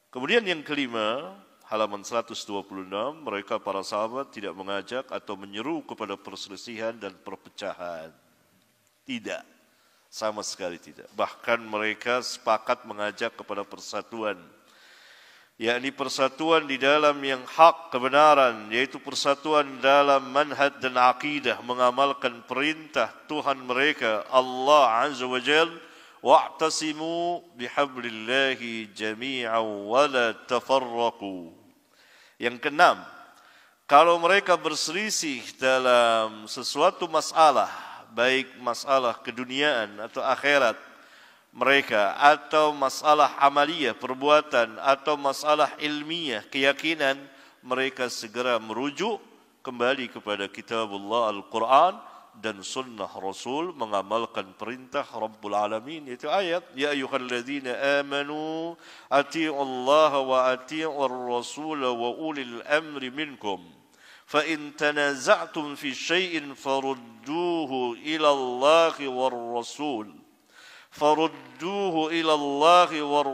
Kemudian yang kelima, halaman 126, mereka para sahabat tidak mengajak atau menyeru kepada perselisihan dan perpecahan. Tidak, sama sekali tidak. Bahkan mereka sepakat mengajak kepada persatuan, yakni persatuan di dalam yang hak kebenaran, yaitu persatuan dalam manhaj dan akidah, mengamalkan perintah Tuhan mereka Allah Azza wa Jalla, wa'tasimu bihablillahi jami'an wa la tafarraqu. Yang keenam, kalau mereka berselisih dalam sesuatu masalah, baik masalah keduniaan atau akhirat mereka, atau masalah amaliyah, perbuatan, atau masalah ilmiah, keyakinan, mereka segera merujuk kembali kepada kitabullah Al-Quran dan sunnah Rasul, mengamalkan perintah Rabbul Alamin, yaitu ayat ya ayyuhalladzina amanu atii'ullaha wa atii'ur rasul wa ulil amri minkum fa in tanaza'tum fi syai'in farudduhu ila Allahi war rasul war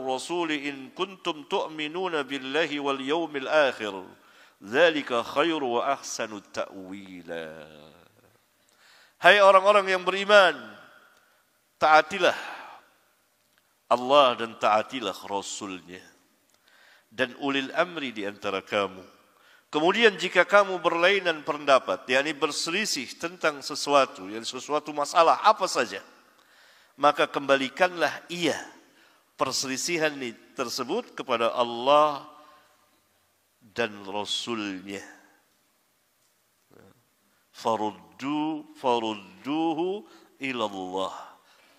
rasul in kuntum tu'minuna billahi wal yawmil akhir dzalika khairu wa ahsanu ta'wila. Hai orang-orang yang beriman, taatilah Allah dan taatilah Rasulnya dan ulil amri di antara kamu. Kemudian jika kamu berlainan pendapat, yakni berselisih tentang sesuatu, yakni sesuatu masalah apa saja, maka kembalikanlah ia perselisihan tersebut kepada Allah dan Rasulnya. Farudduhu ilallah.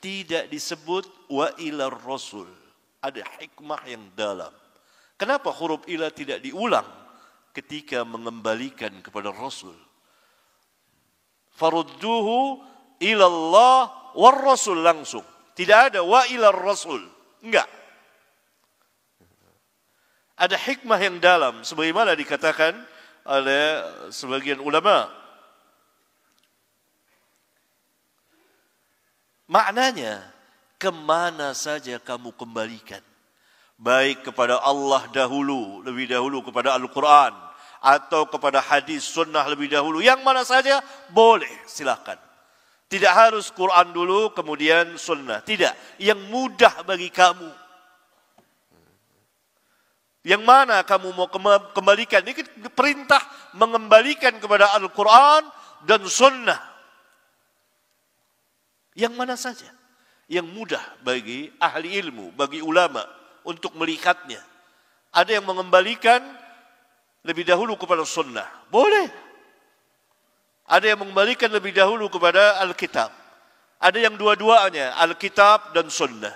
Tidak disebut wa ilar rasul. Ada hikmah yang dalam. Kenapa huruf ila tidak diulang ketika mengembalikan kepada Rasul? Farudduhu ilallah war rasul langsung. Tidak ada wa ilar rasul. Enggak. Ada hikmah yang dalam sebagaimana dikatakan oleh sebagian ulama. Maknanya, kemana saja kamu kembalikan. Baik kepada Allah dahulu, lebih dahulu kepada Al-Quran, atau kepada hadis sunnah lebih dahulu. Yang mana saja boleh, silakan. Tidak harus Quran dulu, kemudian sunnah. Tidak, yang mudah bagi kamu. Yang mana kamu mau kembalikan. Ini perintah mengembalikan kepada Al-Quran dan sunnah. Yang mana saja yang mudah bagi ahli ilmu, bagi ulama untuk melihatnya. Ada yang mengembalikan lebih dahulu kepada sunnah, boleh. Ada yang mengembalikan lebih dahulu kepada Alkitab. Ada yang dua-duanya, Alkitab dan sunnah.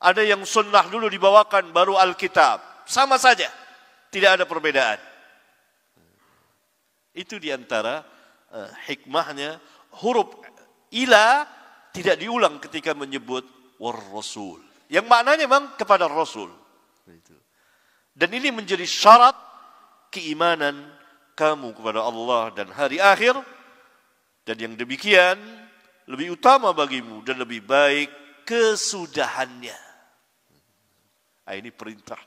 Ada yang sunnah dulu dibawakan baru Alkitab. Sama saja, tidak ada perbedaan. Itu diantara hikmahnya huruf ila tidak diulang ketika menyebut war rasul. Yang maknanya memang kepada Rasul. Dan ini menjadi syarat keimanan kamu kepada Allah dan hari akhir. Dan yang demikian lebih utama bagimu dan lebih baik kesudahannya. Nah, ini perintah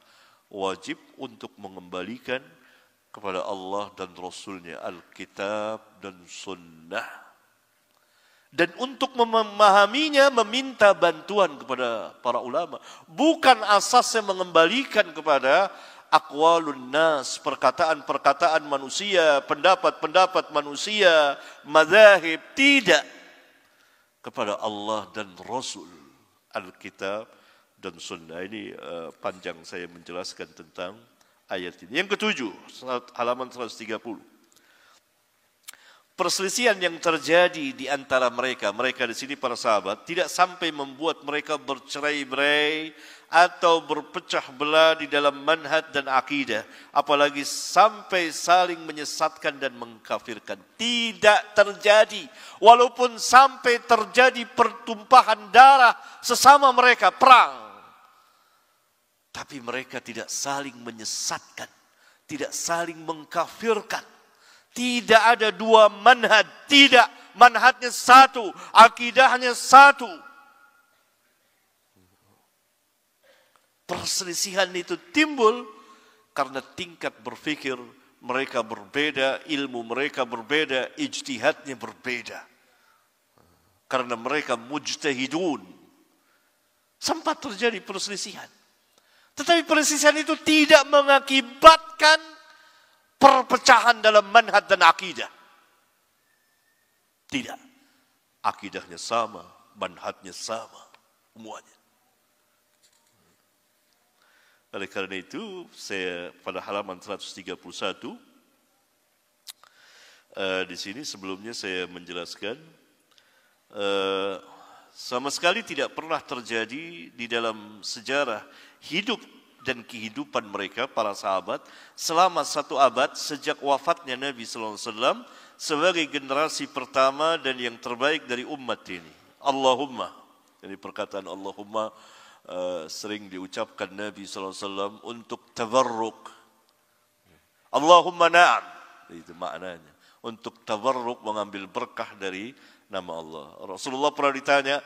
wajib untuk mengembalikan kepada Allah dan Rasulnya Alkitab dan Sunnah. Dan untuk memahaminya meminta bantuan kepada para ulama. Bukan asasnya mengembalikan kepada aqwalun nas, perkataan-perkataan manusia, pendapat-pendapat manusia, mazahib. Tidak. Kepada Allah dan Rasul, Alkitab dan Sunnah. Ini panjang saya menjelaskan tentang ayat ini. Yang ketujuh, halaman 130. Perselisihan yang terjadi di antara mereka di sini para sahabat, tidak sampai membuat mereka bercerai-berai atau berpecah belah di dalam manhaj dan akidah, apalagi sampai saling menyesatkan dan mengkafirkan. Tidak terjadi, walaupun sampai terjadi pertumpahan darah sesama mereka, perang. Tapi mereka tidak saling menyesatkan, tidak saling mengkafirkan. Tidak ada dua manhaj, tidak. Manhajnya satu, akidahnya satu. perselisihan itu timbul karena tingkat berpikir mereka berbeda, ilmu mereka berbeda, ijtihadnya berbeda. Karena mereka mujtahidun. Sempat terjadi perselisihan. Tetapi perselisihan itu tidak mengakibatkan perpecahan dalam manhaj dan akidah. Tidak. Akidahnya sama, manhajnya sama, semuanya. Oleh karena itu, saya pada halaman 131, di sini sebelumnya saya menjelaskan, sama sekali tidak pernah terjadi di dalam sejarah hidup dan kehidupan mereka, para sahabat, selama 1 abad sejak wafatnya Nabi SAW sebagai generasi pertama dan yang terbaik dari umat ini. Allahumma, jadi perkataan Allahumma sering diucapkan Nabi SAW untuk tabarruk. Allahumma na'am, itu maknanya. Untuk tabarruk, mengambil berkah dari nama Allah. Rasulullah pernah ditanya,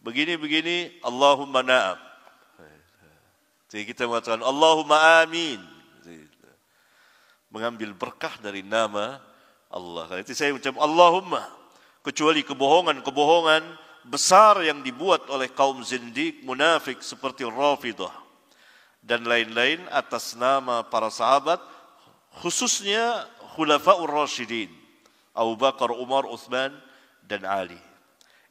begini-begini, Allahumma na'am. Jadi kita mengatakan Allahumma amin. Mengambil berkah dari nama Allah. Karena itu saya ucap Allahumma. Kecuali kebohongan-kebohongan besar yang dibuat oleh kaum zindik, munafik seperti Rafidah. Dan lain-lain atas nama para sahabat, khususnya Khulafaur Rasyidin. Abu Bakar, Umar, Uthman, dan Ali.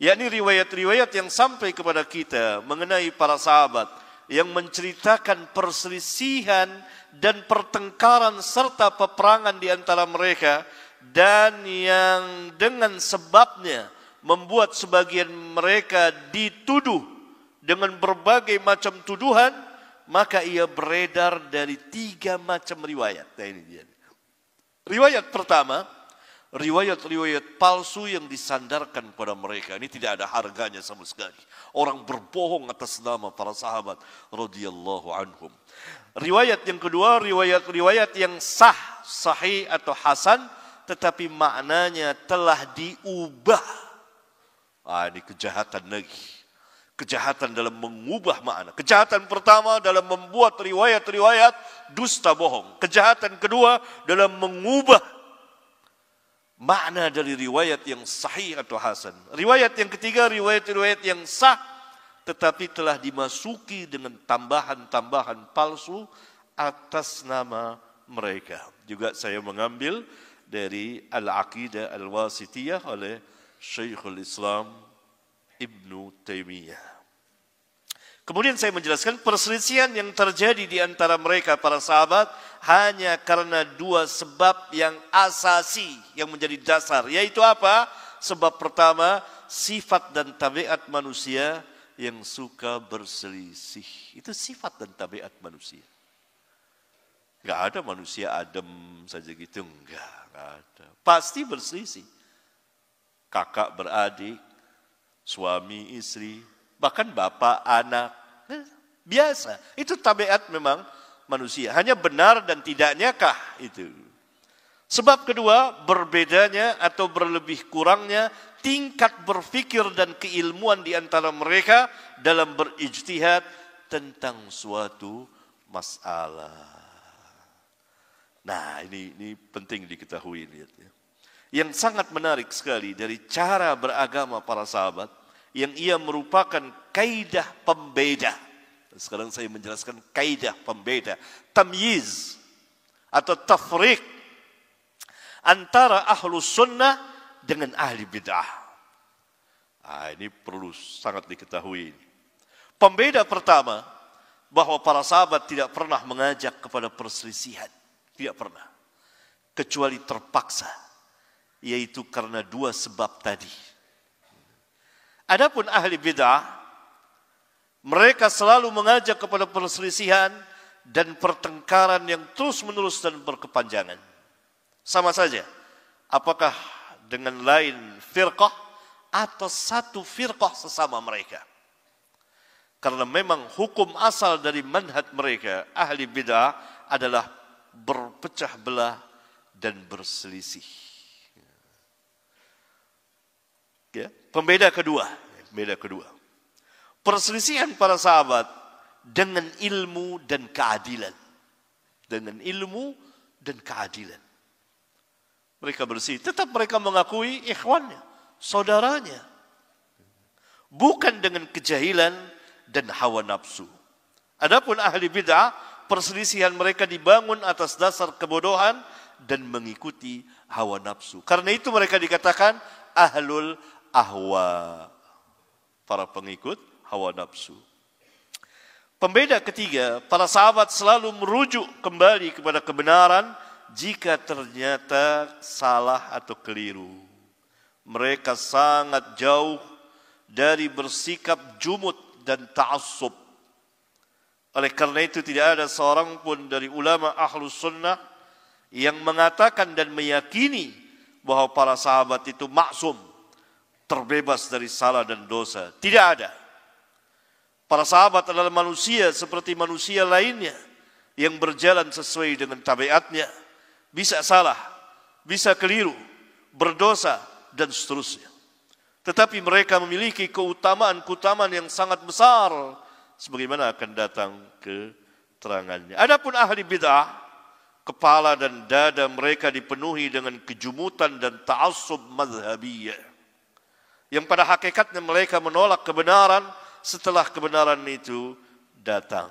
Yakni riwayat-riwayat yang sampai kepada kita mengenai para sahabat yang menceritakan perselisihan dan pertengkaran serta peperangan di antara mereka dan yang dengan sebabnya membuat sebagian mereka dituduh dengan berbagai macam tuduhan, maka ia beredar dari 3 macam riwayat. Nah, ini dia. Riwayat pertama, riwayat-riwayat palsu yang disandarkan pada mereka. Ini tidak ada harganya sama sekali. Orang berbohong atas nama para sahabat radhiyallahu anhum. Riwayat yang kedua, riwayat-riwayat yang sah, sahih atau hasan, tetapi maknanya telah diubah. Ini kejahatan lagi. Kejahatan dalam mengubah makna. Kejahatan pertama dalam membuat riwayat-riwayat dusta bohong. Kejahatan kedua dalam mengubah makna dari riwayat yang sahih atau hasan. Riwayat yang ketiga, riwayat-riwayat yang sah, tetapi telah dimasuki dengan tambahan-tambahan palsu atas nama mereka. Juga saya mengambil dari Al-Aqidah Al-Wasitiyah oleh Syekhul Islam Ibnu Taimiyah. Kemudian saya menjelaskan perselisihan yang terjadi di antara mereka para sahabat hanya karena 2 sebab yang asasi yang menjadi dasar. Yaitu apa? Sebab pertama, sifat dan tabiat manusia yang suka berselisih. Itu sifat dan tabiat manusia. Enggak ada manusia adem saja gitu, enggak ada. Pasti berselisih. Kakak beradik, suami istri, bahkan bapak anak. Biasa. Itu tabiat memang manusia. Hanya benar dan tidaknya kah itu. Sebab kedua, berbedanya atau berlebih kurangnya tingkat berfikir dan keilmuan di antara mereka dalam berijtihad tentang suatu masalah. Nah, ini penting diketahui. Lihat ya. Yang sangat menarik sekali dari cara beragama para sahabat, yang ia merupakan kaidah pembeda. Sekarang saya menjelaskan kaidah pembeda, tamyiz atau tafriq antara ahlus sunnah dengan ahli bid'ah. Ini perlu sangat diketahui. Pembeda pertama, bahwa para sahabat tidak pernah mengajak kepada perselisihan. Tidak pernah. Kecuali terpaksa. Yaitu karena 2 sebab tadi. Adapun ahli bid'ah, mereka selalu mengajak kepada perselisihan dan pertengkaran yang terus-menerus dan berkepanjangan. Sama saja, apakah dengan lain firqah atau satu firqah sesama mereka. Karena memang hukum asal dari manhaj mereka, ahli bid'ah, adalah berpecah belah dan berselisih. Ya, pembeda kedua. Perselisihan para sahabat dengan ilmu dan keadilan. Dengan ilmu dan keadilan. Mereka bersih, tetap mereka mengakui ikhwannya, saudaranya. Bukan dengan kejahilan dan hawa nafsu. Adapun ahli bid'ah, perselisihan mereka dibangun atas dasar kebodohan dan mengikuti hawa nafsu. Karena itu mereka dikatakan ahlul ahwa, para pengikut hawa nafsu. Pembeda ketiga, para sahabat selalu merujuk kembali kepada kebenaran jika ternyata salah atau keliru. Mereka sangat jauh dari bersikap jumud dan ta'assub. Oleh karena itu tidak ada seorang pun dari ulama ahlus sunnah yang mengatakan dan meyakini bahwa para sahabat itu maksum, terbebas dari salah dan dosa. Tidak ada. Para sahabat adalah manusia seperti manusia lainnya yang berjalan sesuai dengan tabiatnya. Bisa salah, bisa keliru, berdosa, dan seterusnya. Tetapi mereka memiliki keutamaan-keutamaan yang sangat besar, sebagaimana akan datang keterangannya. Adapun ahli bid'ah, kepala dan dada mereka dipenuhi dengan kejumutan dan ta'assub mazhabiyah, yang pada hakikatnya mereka menolak kebenaran setelah kebenaran itu datang.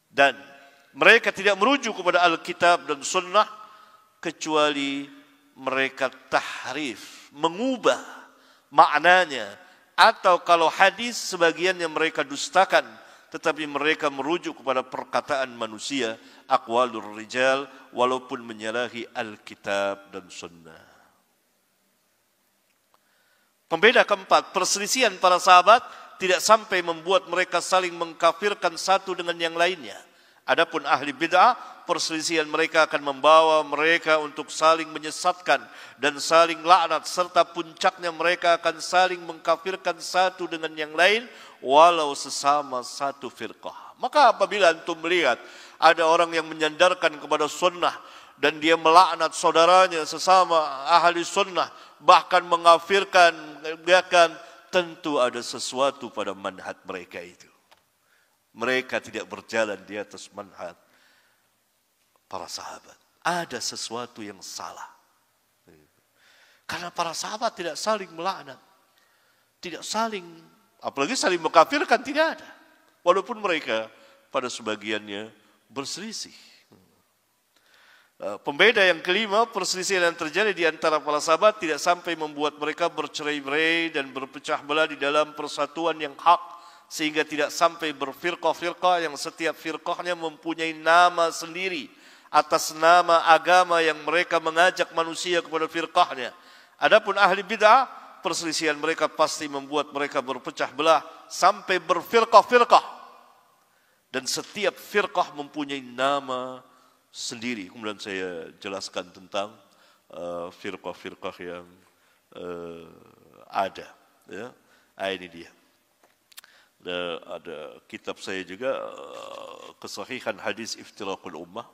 Dan mereka tidak merujuk kepada Alkitab dan Sunnah kecuali mereka tahrif, mengubah maknanya, atau kalau hadis sebagian yang mereka dustakan, tetapi mereka merujuk kepada perkataan manusia, aqwalur rijal, walaupun menyalahi Alkitab dan Sunnah. Pembeda keempat, perselisihan para sahabat tidak sampai membuat mereka saling mengkafirkan satu dengan yang lainnya. Adapun ahli bid'ah, perselisihan mereka akan membawa mereka untuk saling menyesatkan dan saling laknat, serta puncaknya mereka akan saling mengkafirkan satu dengan yang lain walau sesama satu firqah. Maka apabila antum melihat ada orang yang menyandarkan kepada sunnah dan dia melaknat saudaranya sesama ahli sunnah, bahkan mengkafirkan, tentu ada sesuatu pada manhaj mereka itu. Mereka tidak berjalan di atas manhaj para sahabat. Ada sesuatu yang salah. Karena para sahabat tidak saling melaknat, tidak saling, apalagi saling mengkafirkan, tidak ada. Walaupun mereka pada sebagiannya berselisih. Pembeda yang kelima, perselisihan yang terjadi di antara para sahabat tidak sampai membuat mereka bercerai-berai dan berpecah belah di dalam persatuan yang hak, sehingga tidak sampai berfirqah-firqah yang setiap firqahnya mempunyai nama sendiri atas nama agama yang mereka mengajak manusia kepada firqahnya. Adapun ahli bid'ah, perselisihan mereka pasti membuat mereka berpecah belah sampai berfirqah-firqah, dan setiap firqah mempunyai nama sendiri. Kemudian saya jelaskan tentang firqah-firqah yang ada. Ya, ini dia. Ada kitab saya juga, kesahihan hadis iftiraqul ummah.